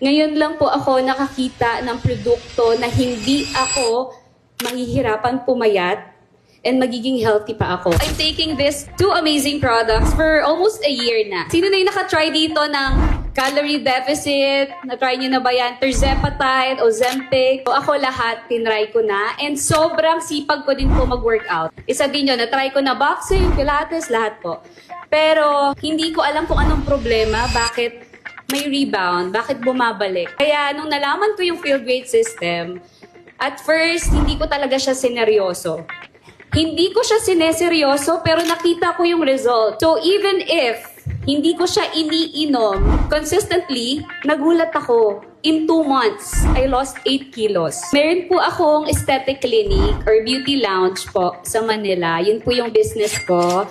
Ngayon lang po ako nakakita ng produkto na hindi ako mahihirapan pumayat and magiging healthy pa ako. I'm taking these two amazing products for almost a year na. Sino na yung nakatry dito ng calorie deficit? Na-try nyo na ba yan? Tirzepatide, Ozempic? O ako lahat, tinry ko na. And sobrang sipag ko din po mag-workout. Isa din yun, na-try ko na boxing, pilates, lahat po. Pero hindi ko alam kung anong problema, bakit may rebound, bakit bumabalik. Kaya nung nalaman ko yung field grade system, at first, hindi ko talaga siya sineryoso. Hindi ko siya sineseryoso, pero nakita ko yung result. So even if hindi ko siya iniinom consistently, nagulat ako. In 2 months, I lost 8 kilos. Meron po akong aesthetic clinic or beauty lounge po sa Manila. Yun po yung business ko.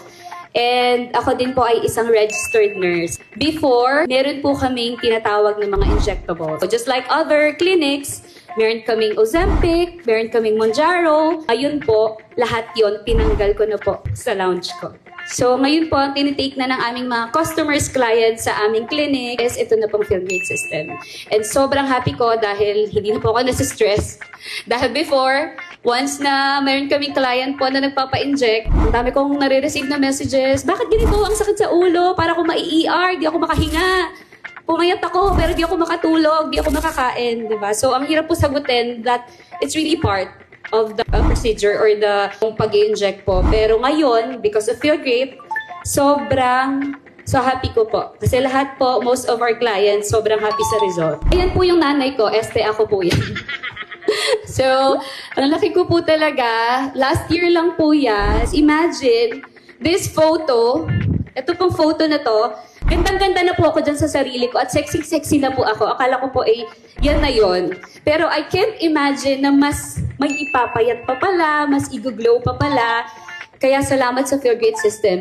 And ako din po ay isang registered nurse. Before, meron po kaming tinatawag ng mga injectables. So just like other clinics, meron kaming Ozempic, meron kaming Mounjaro. Ayun po, lahat yon tinanggal ko na po sa lounge ko. So ngayon po, ang tinitake na ng aming mga customers, clients sa aming clinic is ito na pong field grade system. And sobrang happy ko dahil hindi na po ako nasa-stress. Dahil before, once na mayroon kaming client po na nagpapa-inject, ang dami kong nare-receive na messages, bakit ganito ang sakit sa ulo? Para ako ma-ER, di ako makahinga. Pumayat ako, pero di ako makatulog, di ako makakain, di ba? So, ang hirap po sagutin that it's really part of the procedure or the pag-i-inject po. Pero ngayon, because of field grade, sobrang happy ko po. Kasi lahat po, most of our clients, sobrang happy sa result. Ayan po yung nanay ko, ako po yan. So, ang laki ko po talaga, last year lang po yan. Imagine, this photo, ito pong photo na to, gandang-ganda na po ako dyan sa sarili ko at sexy-sexy na po ako. Akala ko po yan na yon. Pero I can't imagine na mas mag ipapayat pa pala, mas i-glow pa pala. Kaya salamat sa field grade system.